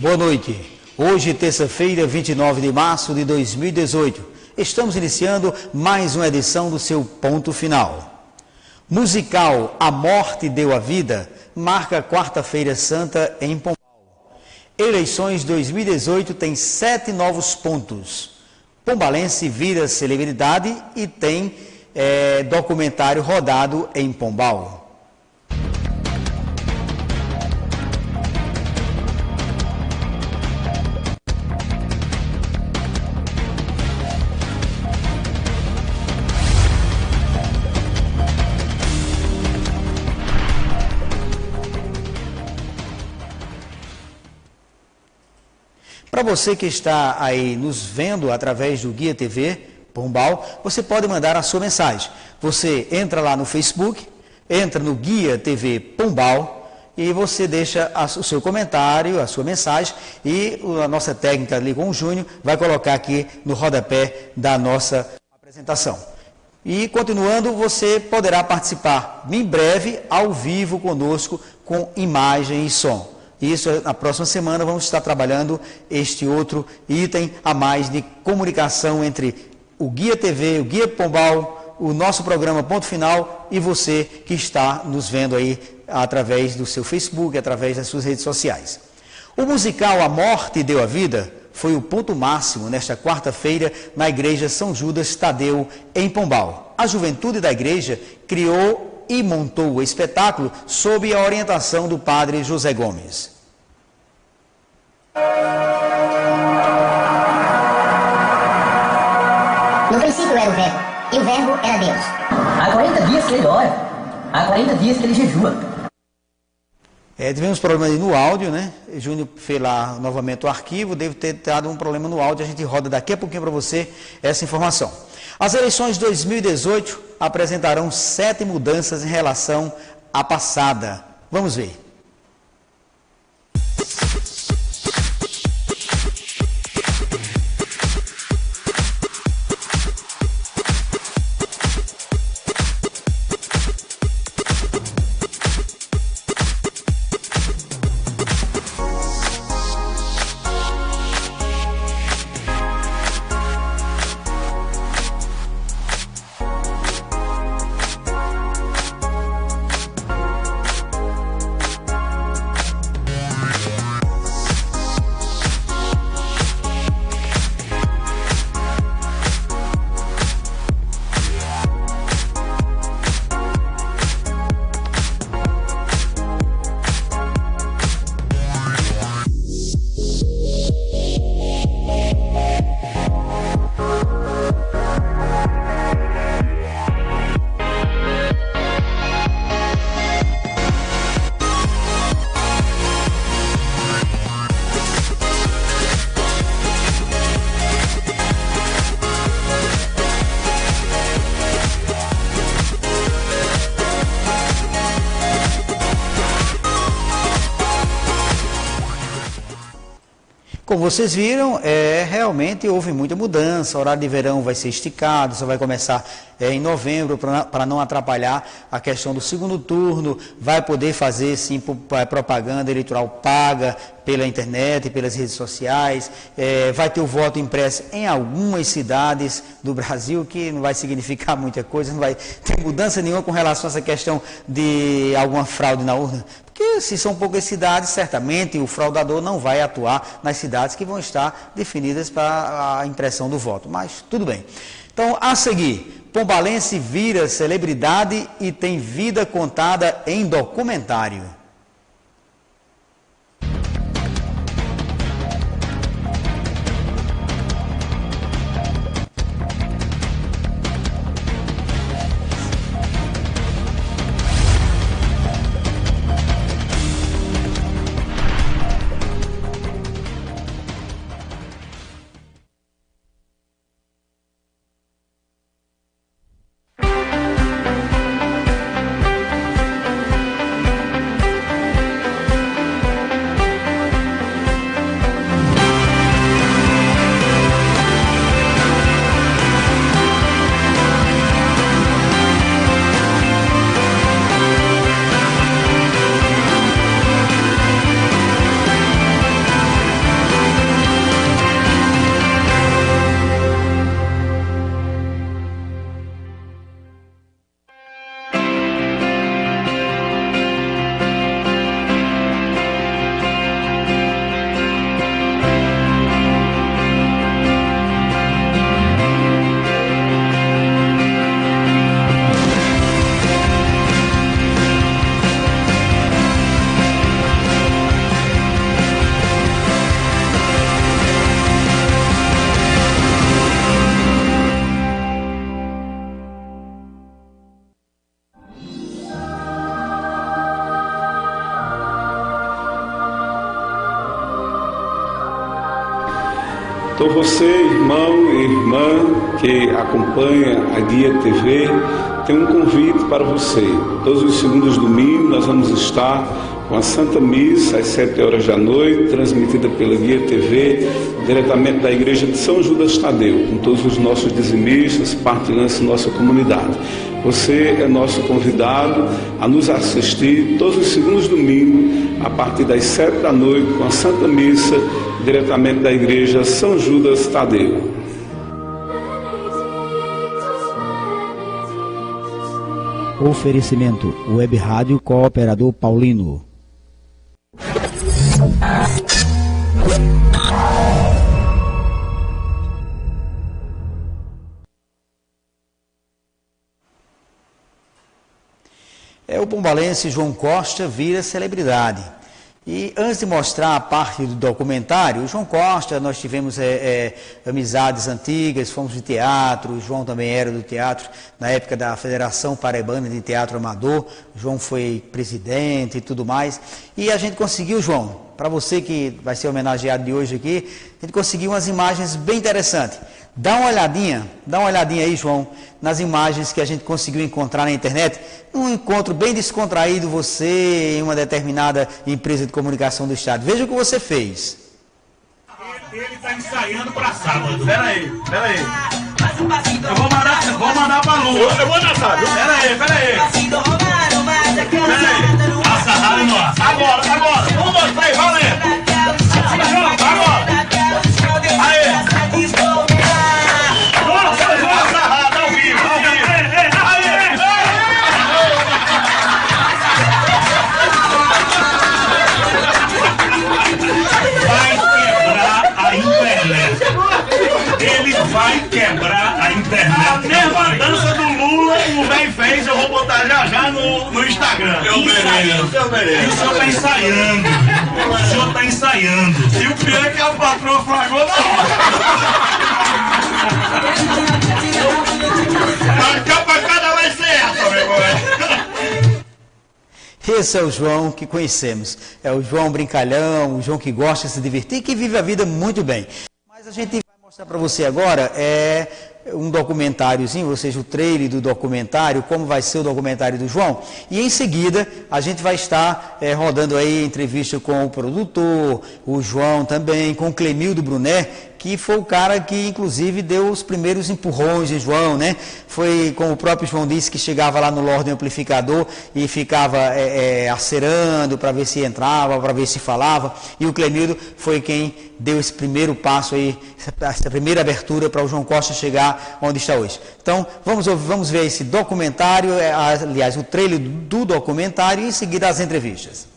Boa noite. Hoje, terça-feira, 29 de março de 2018. Estamos iniciando mais uma edição do seu Ponto Final. Musical A Morte Deu a Vida marca Quarta-feira Santa em Pombal. Eleições 2018 tem 7 novos pontos. Pombalense vira celebridade e tem documentário rodado em Pombal. Para você que está aí nos vendo através do Guia TV Pombal, você pode mandar a sua mensagem. Você entra lá no Facebook, entra no Guia TV Pombal e você deixa o seu comentário, a sua mensagem e a nossa técnica ali com o Júnior vai colocar aqui no rodapé da nossa apresentação. E continuando, você poderá participar em breve, ao vivo conosco, com imagem e som. Isso, na próxima semana, vamos estar trabalhando este outro item a mais de comunicação entre o Guia TV, o Guia Pombal, o nosso programa Ponto Final e você que está nos vendo aí através do seu Facebook, através das suas redes sociais. O musical A Morte Deu a Vida foi o ponto máximo nesta quarta-feira na Igreja São Judas Tadeu, em Pombal. A juventude da igreja criou e montou o espetáculo sob a orientação do padre José Gomes. No princípio era o Verbo, e o Verbo era Deus. Há 40 dias que ele ora, há 40 dias que ele jejua. Tivemos problema aí no áudio, né? Júnior fez lá novamente o arquivo, deve ter dado um problema no áudio, a gente roda daqui a pouquinho para você essa informação. As eleições de 2018 apresentarão 7 mudanças em relação à passada. Vamos ver. Como vocês viram, realmente houve muita mudança, o horário de verão vai ser esticado, só vai começar em novembro, para não atrapalhar a questão do segundo turno, vai poder fazer sim propaganda eleitoral paga pela internet, pelas redes sociais, vai ter o voto impresso em algumas cidades do Brasil, que não vai significar muita coisa, não vai ter mudança nenhuma com relação a essa questão de alguma fraude na urna. Porque se são poucas cidades, certamente o fraudador não vai atuar nas cidades que vão estar definidas para a impressão do voto. Mas tudo bem. Então, a seguir, pombalense vira celebridade e tem vida contada em documentário. Então você, irmão e irmã que acompanha a Guia TV, tem um convite para você. Todos os segundos domingos nós vamos estar com a Santa Missa às 7 horas da noite, transmitida pela Guia TV, diretamente da Igreja de São Judas Tadeu, com todos os nossos dizimistas, partilhantes da nossa comunidade. Você é nosso convidado a nos assistir todos os segundos domingos, a partir das 7 da noite, com a Santa Missa, diretamente da Igreja São Judas Tadeu. Oferecimento Web Rádio Cooperador Paulino. O pombalense João Costa vira celebridade. E antes de mostrar a parte do documentário, o João Costa, nós tivemos amizades antigas, fomos de teatro, o João também era do teatro, na época da Federação Paraibana de Teatro Amador, o João foi presidente e tudo mais, e a gente conseguiu, João, para você que vai ser homenageado de hoje aqui, a gente conseguiu umas imagens bem interessantes. Dá uma olhadinha aí, João, nas imagens que a gente conseguiu encontrar na internet. Um encontro bem descontraído, você em uma determinada empresa de comunicação do estado. Veja o que você fez. Ele está ensaiando para sábado. Peraí. Eu vou mandar para a lua. Eu vou dançar, viu? Peraí. Passa no ar. Agora. 1, 2, 3, valendo. Agora. Aê. Vai quebrar a internet. A mesma dança do Lula, o bem fez, eu vou botar já no Instagram. Eu mereço. E o senhor tá ensaiando. E o pior é que a patroa flagou na hora. A capa cada vai ser essa, meu irmão. Esse é o João que conhecemos. É o João brincalhão, o João que gosta de se divertir e que vive a vida muito bem. Mas a gente vai mostrar para você agora um documentáriozinho, ou seja, o trailer do documentário, como vai ser o documentário do João. E em seguida a gente vai estar rodando aí entrevista com o produtor, o João também, com o Clemildo Brunet, que foi o cara que, inclusive, deu os primeiros empurrões de João, né? Foi, como o próprio João disse, que chegava lá no Lorde Amplificador e ficava acerando para ver se entrava, para ver se falava. E o Clemildo foi quem deu esse primeiro passo aí, essa primeira abertura para o João Costa chegar onde está hoje. Então, vamos ver esse documentário, aliás, o trailer do documentário e em seguida as entrevistas.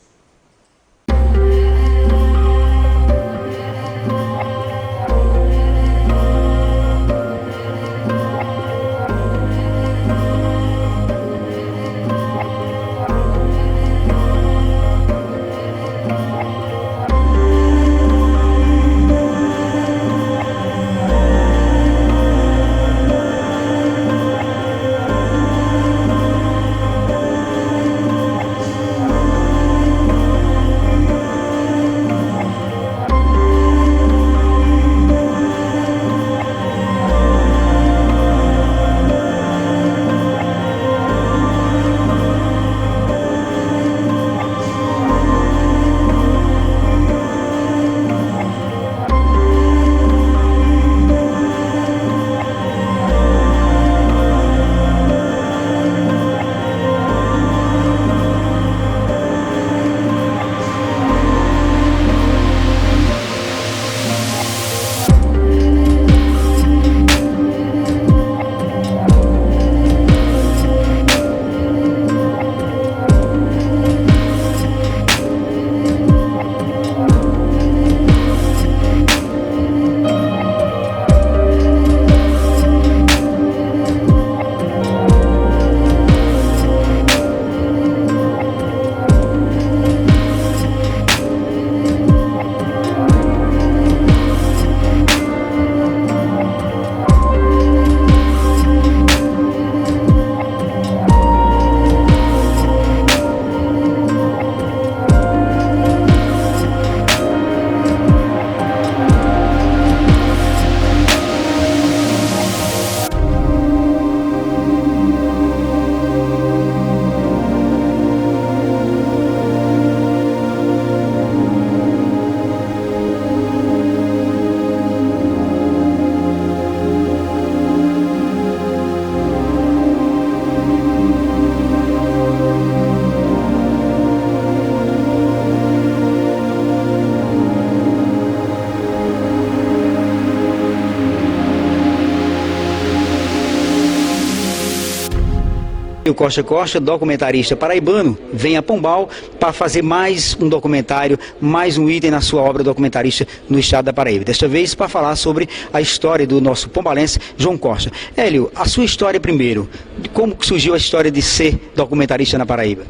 O Costa Costa, documentarista paraibano, vem a Pombal para fazer mais um documentário, mais um item na sua obra documentarista no estado da Paraíba. Desta vez para falar sobre a história do nosso pombalense João Costa. Hélio, a sua história primeiro, como surgiu a história de ser documentarista na Paraíba?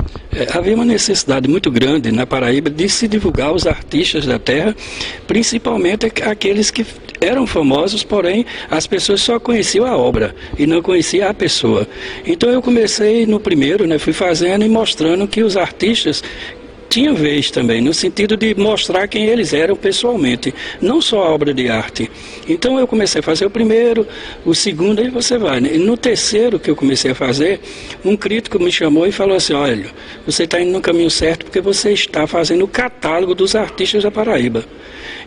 Havia uma necessidade muito grande na Paraíba de se divulgar os artistas da terra, principalmente aqueles que eram famosos, porém as pessoas só conheciam a obra e não conheciam a pessoa. Então eu comecei no primeiro, fui fazendo e mostrando que os artistas tinham vez também, no sentido de mostrar quem eles eram pessoalmente, não só a obra de arte. Então eu comecei a fazer o primeiro, o segundo, aí você vai. E no terceiro que eu comecei a fazer, um crítico me chamou e falou assim: olha, você está indo no caminho certo porque você está fazendo o catálogo dos artistas da Paraíba.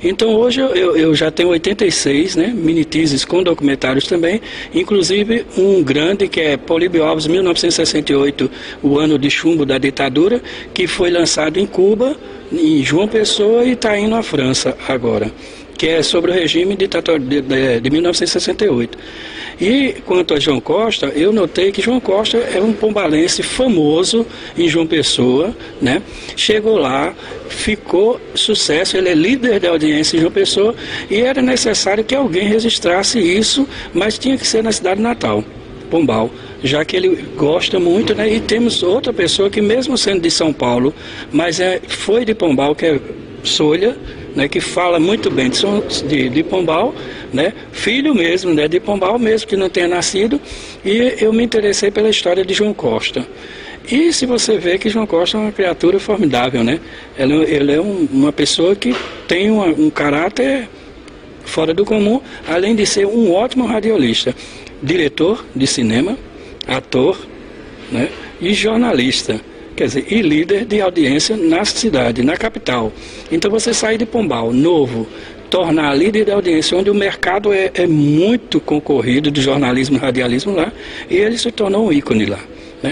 Então hoje eu já tenho 86 mini-teases com documentários também, inclusive um grande que é Políbio Alves, 1968, o ano de chumbo da ditadura, que foi lançado em Cuba, em João Pessoa e está indo à França agora, que é sobre o regime ditatório de 1968. E quanto a João Costa, eu notei que João Costa é um pombalense famoso em João Pessoa, Chegou lá, ficou sucesso, ele é líder de audiência em João Pessoa e era necessário que alguém registrasse isso, mas tinha que ser na cidade natal, Pombal, já que ele gosta muito, e temos outra pessoa que mesmo sendo de São Paulo, mas foi de Pombal, que é Solha, que fala muito bem de Pombal, filho mesmo de Pombal, mesmo que não tenha nascido, e eu me interessei pela história de João Costa. E se você vê que João Costa é uma criatura formidável, ele é uma pessoa que tem um caráter fora do comum, além de ser um ótimo radialista, diretor de cinema, ator, e jornalista. Quer dizer, e líder de audiência na cidade, na capital. Então você sair de Pombal, novo, tornar líder de audiência, onde o mercado é muito concorrido de jornalismo e radialismo lá, e ele se tornou um ícone lá.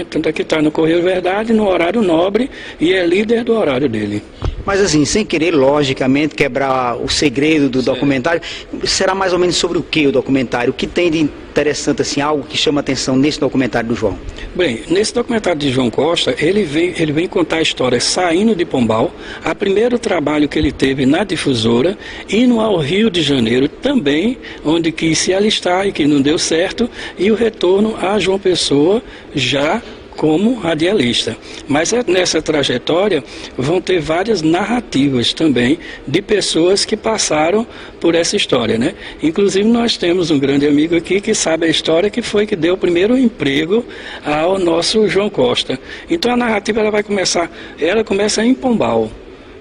Tanto é que está no Correio Verdade, no horário nobre, e é líder do horário dele. Mas assim, sem querer, logicamente, quebrar o segredo do documentário, será mais ou menos sobre o que o documentário? O que tem de interessante, assim, algo que chama atenção nesse documentário do João? Bem, nesse documentário de João Costa, ele vem contar a história saindo de Pombal, a primeiro trabalho que ele teve na difusora, indo ao Rio de Janeiro também, onde quis se alistar e que não deu certo, e o retorno a João Pessoa já como radialista. Mas nessa trajetória vão ter várias narrativas também de pessoas que passaram por essa história, Inclusive nós temos um grande amigo aqui que sabe a história, que foi que deu o primeiro emprego ao nosso João Costa. Então a narrativa ela começa em Pombal,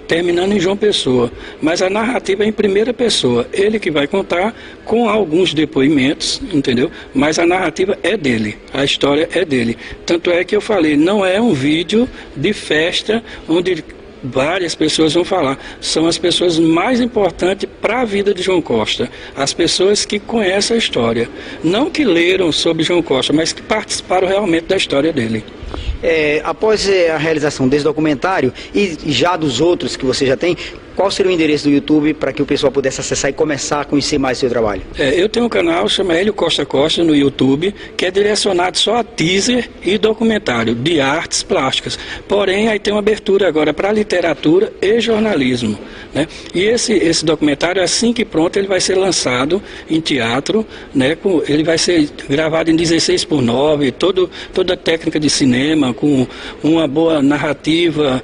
terminando em João Pessoa, mas a narrativa é em primeira pessoa, ele que vai contar com alguns depoimentos, entendeu? Mas a narrativa é dele, a história é dele. Tanto é que eu falei, não é um vídeo de festa onde várias pessoas vão falar, são as pessoas mais importantes para a vida de João Costa, as pessoas que conhecem a história, não que leram sobre João Costa, mas que participaram realmente da história dele. Após a realização desse documentário e já dos outros que você já tem, qual seria o endereço do YouTube para que o pessoal pudesse acessar e começar a conhecer mais o seu trabalho? Eu tenho um canal, chama Hélio Costa Costa, no YouTube, que é direcionado só a teaser e documentário de artes plásticas. Porém, aí tem uma abertura agora para literatura e jornalismo, E esse documentário, assim que pronto, ele vai ser lançado em teatro, ele vai ser gravado em 16:9, toda a técnica de cinema, com uma boa narrativa.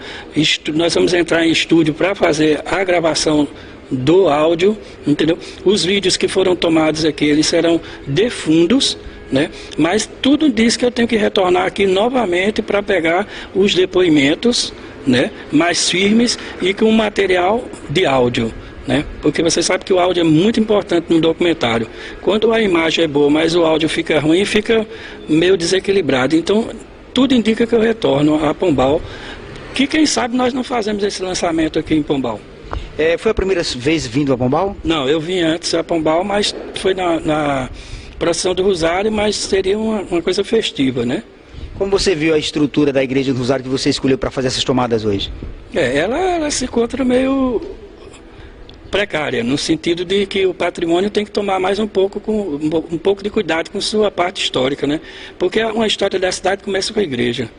Nós vamos entrar em estúdio para fazer a gravação do áudio, entendeu? Os vídeos que foram tomados aqui, eles serão de fundos, Mas tudo diz que eu tenho que retornar aqui novamente para pegar os depoimentos, mais firmes e com material de áudio. Porque você sabe que o áudio é muito importante no documentário. Quando a imagem é boa, mas o áudio fica ruim, fica meio desequilibrado. Então, tudo indica que eu retorno a Pombal, que quem sabe nós não fazemos esse lançamento aqui em Pombal. Foi a primeira vez vindo a Pombal? Não, eu vim antes a Pombal, mas foi na procissão do Rosário, mas seria uma coisa festiva, Como você viu a estrutura da Igreja do Rosário que você escolheu para fazer essas tomadas hoje? Ela se encontra meio precária, no sentido de que o patrimônio tem que tomar mais um pouco de cuidado com sua parte histórica, né? Porque uma história da cidade começa com a igreja,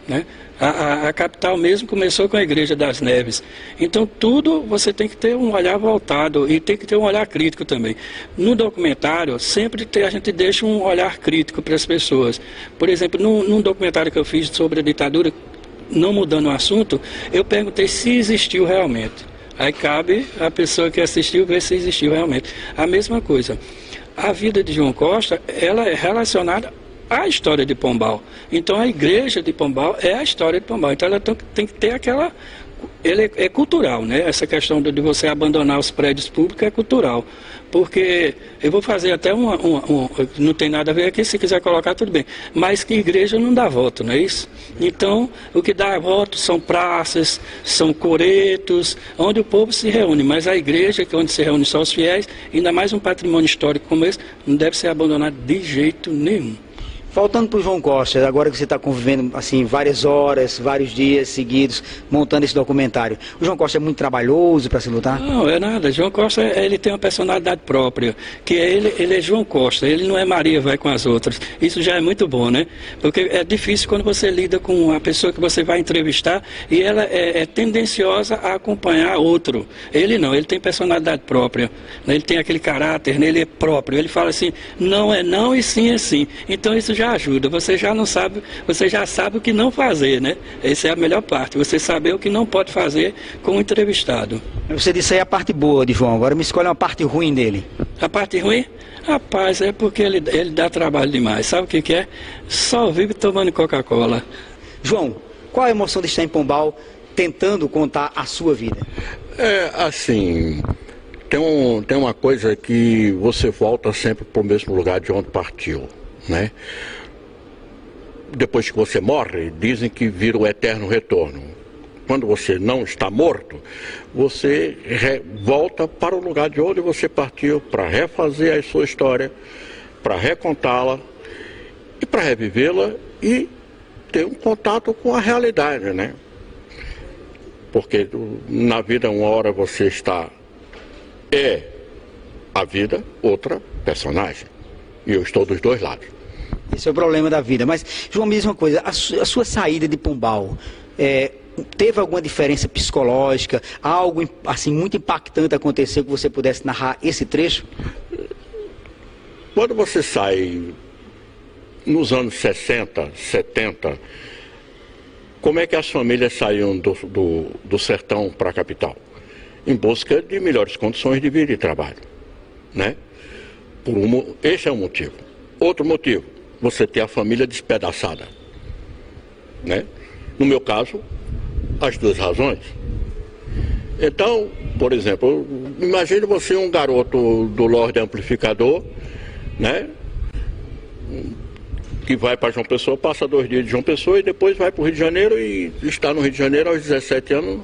né? A capital mesmo começou com a Igreja das Neves. Então tudo você tem que ter um olhar voltado e tem que ter um olhar crítico também. No documentário, sempre a gente deixa um olhar crítico para as pessoas. Por exemplo, num documentário que eu fiz sobre a ditadura, não mudando o assunto, eu perguntei se existiu realmente. Aí cabe a pessoa que assistiu ver se existiu realmente. A mesma coisa. A vida de João Costa, ela é relacionada à história de Pombal. Então a igreja de Pombal é a história de Pombal. Então ela tem que ter aquela... Ele é cultural, né? Essa questão de você abandonar os prédios públicos é cultural. Porque eu vou fazer até não tem nada a ver aqui, se quiser colocar tudo bem. Mas que igreja não dá voto, não é isso? Então, o que dá voto são praças, são coretos, onde o povo se reúne. Mas a igreja, que é onde se reúne só os fiéis, ainda mais um patrimônio histórico como esse, não deve ser abandonado de jeito nenhum. Voltando para o João Costa, agora que você está convivendo assim várias horas, vários dias seguidos, montando esse documentário, o João Costa é muito trabalhoso para se lutar? Não, é nada. João Costa, ele tem uma personalidade própria, que ele é João Costa, ele não é Maria, vai com as outras. Isso já é muito bom, né? Porque é difícil quando você lida com a pessoa que você vai entrevistar e ela é tendenciosa a acompanhar outro. Ele não, ele tem personalidade própria, né? Ele tem aquele caráter, né? Ele é próprio, ele fala assim, não é não e sim é sim. Então isso já ajuda, você já não sabe, você já sabe o que não fazer, né? Essa é a melhor parte, você saber o que não pode fazer com o entrevistado. Você disse aí a parte boa de João, agora me escolhe uma parte ruim dele. A parte ruim? Rapaz, é porque ele dá trabalho demais, sabe o que é? Só vive tomando Coca-Cola. João, qual a emoção de estar em Pombal tentando contar a sua vida? É assim, tem uma coisa que você volta sempre para o mesmo lugar de onde partiu, né? Depois que você morre, dizem que vira o eterno retorno. Quando você não está morto, você volta para o lugar de onde você partiu para refazer a sua história, para recontá-la e para revivê-la e ter um contato com a realidade, né? Porque na vida uma hora você está a vida, outra personagem. E eu estou dos dois lados. Esse é o problema da vida. Mas, João, mesma coisa, a sua saída de Pombal, teve alguma diferença psicológica? Algo assim muito impactante aconteceu que você pudesse narrar esse trecho? Quando você sai nos anos 60, 70, como é que as famílias saíam do sertão para a capital? Em busca de melhores condições de vida e trabalho, né? Esse é um motivo. Outro motivo, você ter a família despedaçada, né? No meu caso, as duas razões. Então, por exemplo, imagine você um garoto do Lorde Amplificador, né? Que vai para João Pessoa, passa 2 dias de João Pessoa e depois vai para o Rio de Janeiro e está no Rio de Janeiro aos 17 anos.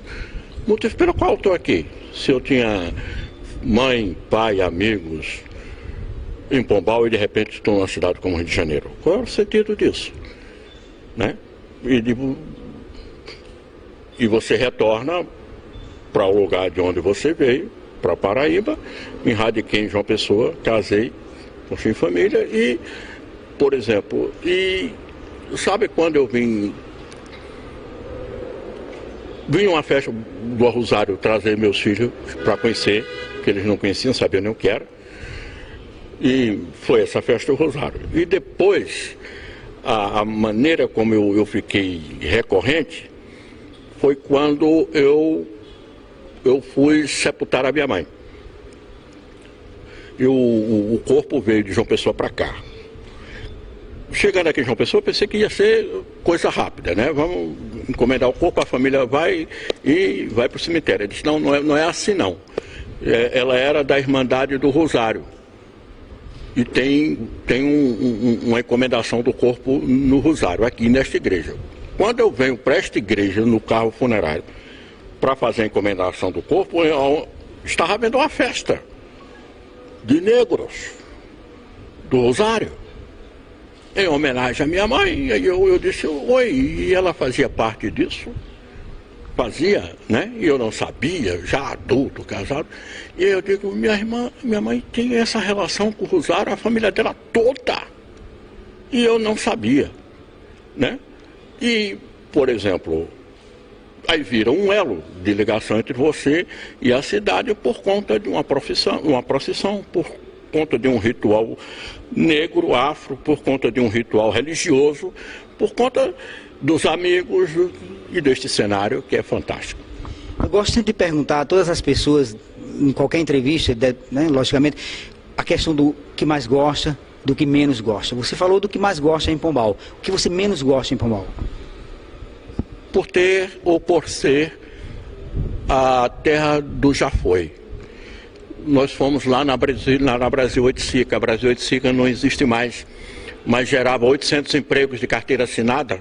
Motivo pelo qual estou aqui. Se eu tinha mãe, pai, amigos em Pombal e de repente estou numa cidade como Rio de Janeiro. Qual é o sentido disso? Né? E você retorna para o lugar de onde você veio, para Paraíba, me radiquei em João Pessoa, casei, construí família e, por exemplo, sabe quando eu vim numa festa do Rosário trazer meus filhos para conhecer, que eles não conheciam, sabiam nem o que era. E foi essa festa do Rosário. E depois, a maneira como eu fiquei recorrente foi quando eu fui sepultar a minha mãe. E o corpo veio de João Pessoa para cá. Chegando aqui em João Pessoa, pensei que ia ser coisa rápida, né? Vamos encomendar o corpo, a família vai e vai para o cemitério. Ele disse, não é assim não. Ela era da Irmandade do Rosário. E tem uma encomendação do corpo no Rosário, aqui nesta igreja. Quando eu venho para esta igreja, no carro funerário, para fazer a encomendação do corpo, estava havendo uma festa de negros do Rosário, em homenagem à minha mãe. E aí eu disse, oi, e ela fazia parte disso? fazia, né? E eu não sabia, já adulto, casado. E eu digo, minha mãe tinha essa relação com o Rosário, a família dela toda. E eu não sabia, né? E, por exemplo, aí vira um elo de ligação entre você e a cidade por conta de uma procissão, por conta de um ritual negro, afro, por conta de um ritual religioso, por conta dos amigos e deste cenário que é fantástico. Eu gosto sempre de perguntar a todas as pessoas, em qualquer entrevista, né, logicamente, a questão do que mais gosta, do que menos gosta. Você falou do que mais gosta em Pombal. O que você menos gosta em Pombal? Por ter ou por ser a terra do já foi. Nós fomos lá na Brasil Oiticica. A Brasil Oiticica não existe mais, mas gerava 800 empregos de carteira assinada.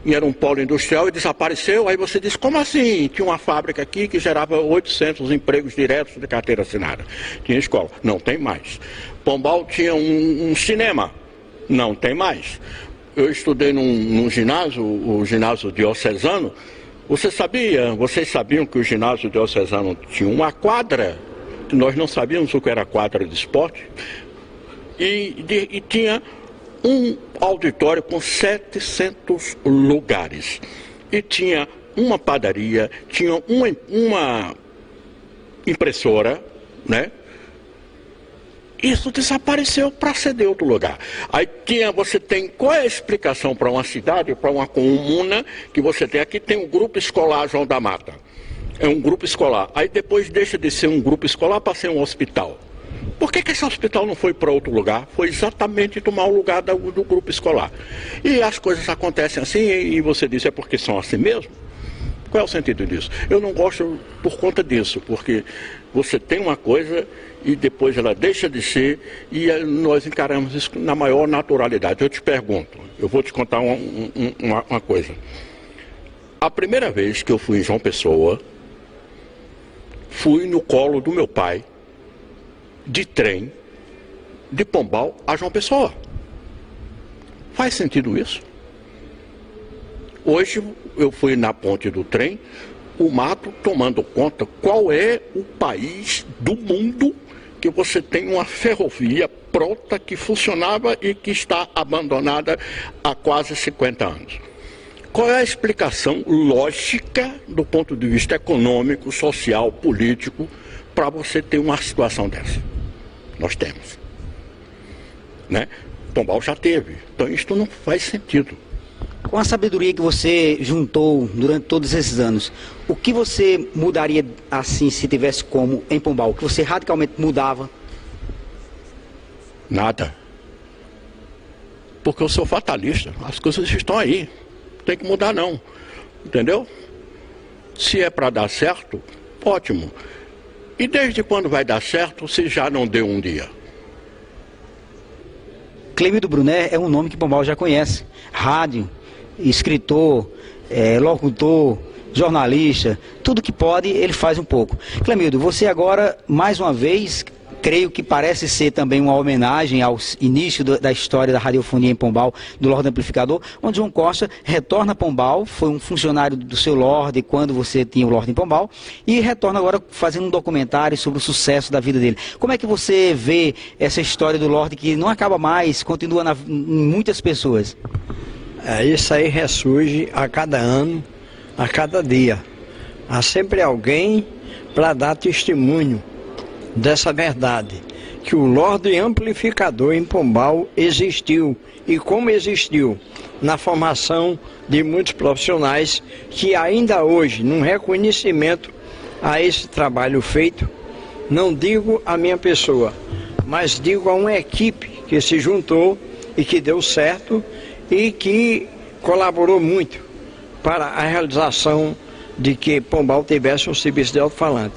E era um polo industrial e desapareceu. Aí você diz, como assim? Tinha uma fábrica aqui que gerava 800 empregos diretos de carteira assinada. Tinha escola. Não tem mais. Pombal tinha um cinema. Não tem mais. Eu estudei num ginásio, o ginásio diocesano. Vocês sabiam que o ginásio diocesano tinha uma quadra? Nós não sabíamos o que era quadra de esporte. E tinha um auditório com 700 lugares. E tinha uma padaria, tinha uma impressora, né? Isso desapareceu para ceder outro lugar. Aí você tem, qual é a explicação para uma cidade, para uma comuna que você tem? Aqui tem o Grupo Escolar João da Mata. É um grupo escolar. Aí depois deixa de ser um grupo escolar para ser um hospital. Por que esse hospital não foi para outro lugar? Foi exatamente tomar o lugar do grupo escolar. E as coisas acontecem assim e você diz, é porque são assim mesmo? Qual é o sentido disso? Eu não gosto por conta disso, porque você tem uma coisa e depois ela deixa de ser e nós encaramos isso na maior naturalidade. Eu te pergunto, eu vou te contar uma coisa. A primeira vez que eu fui em João Pessoa, fui no colo do meu pai, de trem, de Pombal a João Pessoa. Faz sentido isso? Hoje eu fui na ponte do trem, o mato tomando conta qual é o país do mundo que você tem uma ferrovia pronta que funcionava e que está abandonada há quase 50 anos. Qual é a explicação lógica do ponto de vista econômico, social, político para você ter uma situação dessa? Nós temos, né? Pombal já teve, então isto não faz sentido. Com a sabedoria que você juntou durante todos esses anos, o que você mudaria assim, se tivesse como, em Pombal? O que você radicalmente mudava? Nada. Porque eu sou fatalista, as coisas estão aí, não tem que mudar não, entendeu? Se é para dar certo, ótimo. E desde quando vai dar certo se já não deu um dia? Clemildo Brunet é um nome que Pombal já conhece. Rádio, escritor, locutor, jornalista, tudo que pode ele faz um pouco. Clemildo, você agora, mais uma vez, creio que parece ser também uma homenagem ao início da história da radiofonia em Pombal, do Lorde Amplificador, onde João Costa retorna a Pombal, foi um funcionário do seu Lorde quando você tinha o Lorde em Pombal, e retorna agora fazendo um documentário sobre o sucesso da vida dele. Como é que você vê essa história do Lorde que não acaba mais, continua em muitas pessoas? Isso aí ressurge a cada ano, a cada dia. Há sempre alguém para dar testemunho dessa verdade, que o Lorde Amplificador em Pombal existiu, e como existiu, na formação de muitos profissionais que ainda hoje, num reconhecimento a esse trabalho feito, não digo a minha pessoa, mas digo a uma equipe que se juntou e que deu certo e que colaborou muito para a realização de que Pombal tivesse um serviço de alto-falante.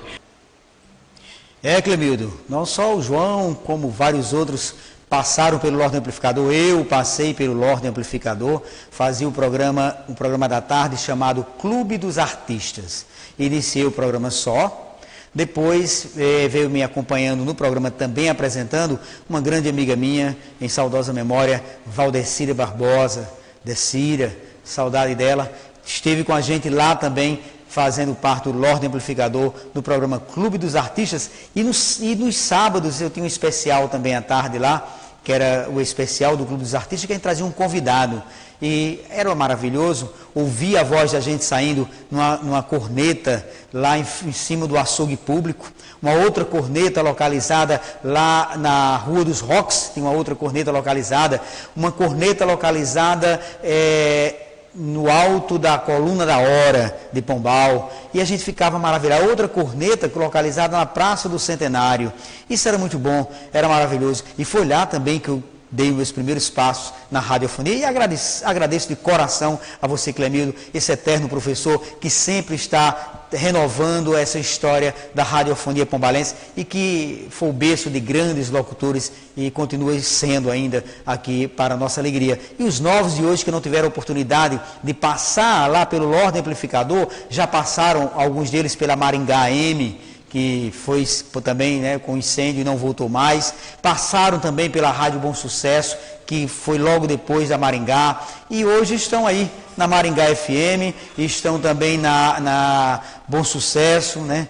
Clemildo, não só o João, como vários outros passaram pelo Lorde Amplificador. Eu passei pelo Lorde Amplificador, fazia um programa da tarde chamado Clube dos Artistas. Iniciei o programa só, depois veio me acompanhando no programa, também apresentando, uma grande amiga minha, em saudosa memória, Valdecíria Barbosa, Decíria, saudade dela, esteve com a gente lá também, fazendo parte do Lorde Amplificador do programa Clube dos Artistas. E nos sábados eu tinha um especial também à tarde lá, que era o especial do Clube dos Artistas, que a gente trazia um convidado. E era maravilhoso ouvir a voz da gente saindo numa corneta lá em cima do açougue público. Uma outra corneta localizada lá na Rua dos Rocks, tem uma outra corneta localizada. Uma corneta localizada no alto da Coluna da Hora de Pombal. E a gente ficava maravilhado. Outra corneta localizada na Praça do Centenário. Isso era muito bom, era maravilhoso. E foi lá também que eu dei meus primeiros passos na radiofonia e agradeço de coração a você, Clemildo, esse eterno professor que sempre está renovando essa história da radiofonia pombalense e que foi o berço de grandes locutores e continua sendo ainda aqui para a nossa alegria. E os novos de hoje que não tiveram oportunidade de passar lá pelo Lorde Amplificador, já passaram alguns deles pela Maringá AM, que foi também, né, com incêndio e não voltou mais. Passaram também pela Rádio Bom Sucesso, que foi logo depois da Maringá, e hoje estão aí na Maringá FM, estão também na Bom Sucesso, né?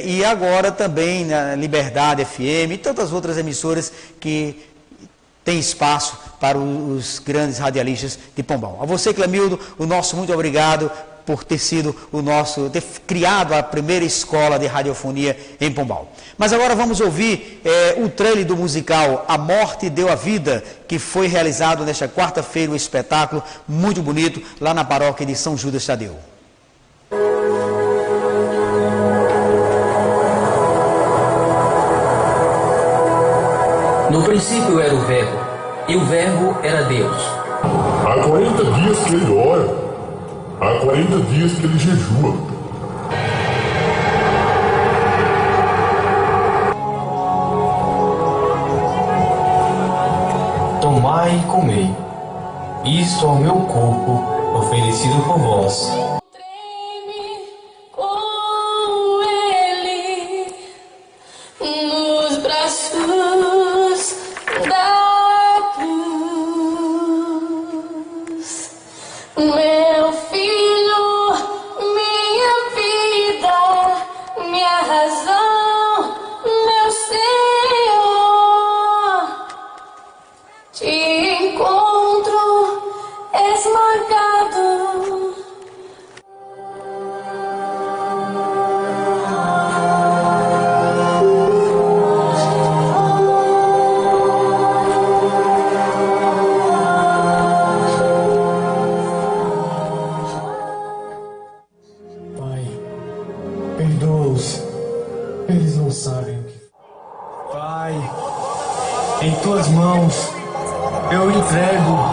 E agora também na Liberdade FM e tantas outras emissoras que tem espaço para os grandes radialistas de Pombal. A você, Clemildo, o nosso muito obrigado por ter ter criado a primeira escola de radiofonia em Pombal. Mas agora vamos ouvir o trailer do musical A Morte Deu a Vida, que foi realizado nesta quarta-feira, um espetáculo muito bonito, lá na paróquia de São Judas Tadeu. No princípio era o Verbo, e o Verbo era Deus. Há 40 dias que ele ora. Há 40 dias que ele jejua. Tomai e comei. Isto é o meu corpo, oferecido por vós. Com ele nos braços da cruz. Meu filho, minha vida, minha razão, meu Senhor, te encontro esmagado. Perdoa-os, eles não sabem o que. Pai, em tuas mãos eu entrego.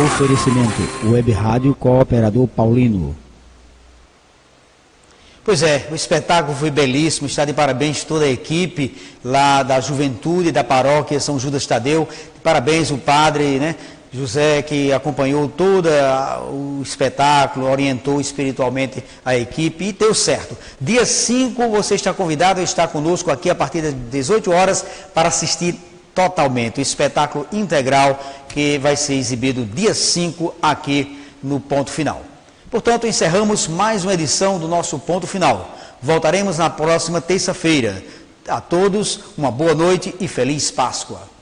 Oferecimento Web Rádio Cooperador Paulino. Pois é, o espetáculo foi belíssimo, está de parabéns toda a equipe lá da Juventude da Paróquia São Judas Tadeu. Parabéns o padre, né, José, que acompanhou todo o espetáculo, orientou espiritualmente a equipe e deu certo. Dia 5 você está convidado a estar conosco aqui a partir das 18 horas para assistir totalmente o espetáculo integral que vai ser exibido dia 5 aqui no Ponto Final. Portanto, encerramos mais uma edição do nosso Ponto Final. Voltaremos na próxima terça-feira. A todos, uma boa noite e feliz Páscoa.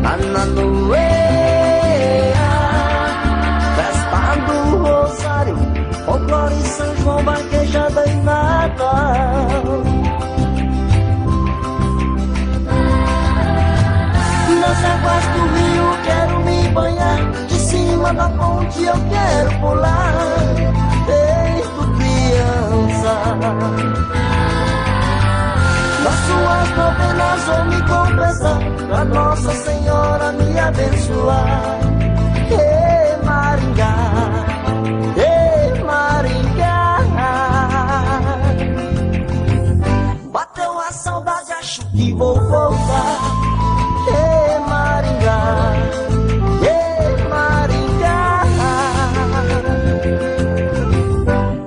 Ananoe, águas do rio quero me banhar, de cima da ponte eu quero pular, feito criança. Nas suas novenas vou me confessar, pra Nossa Senhora me abençoar. Ei, Maringá, ei, Maringá. Bateu a saudade, acho que vou voltar. Ei, Maringá, ei, Maringá.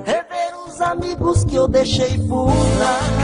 Rever os amigos que eu deixei por lá.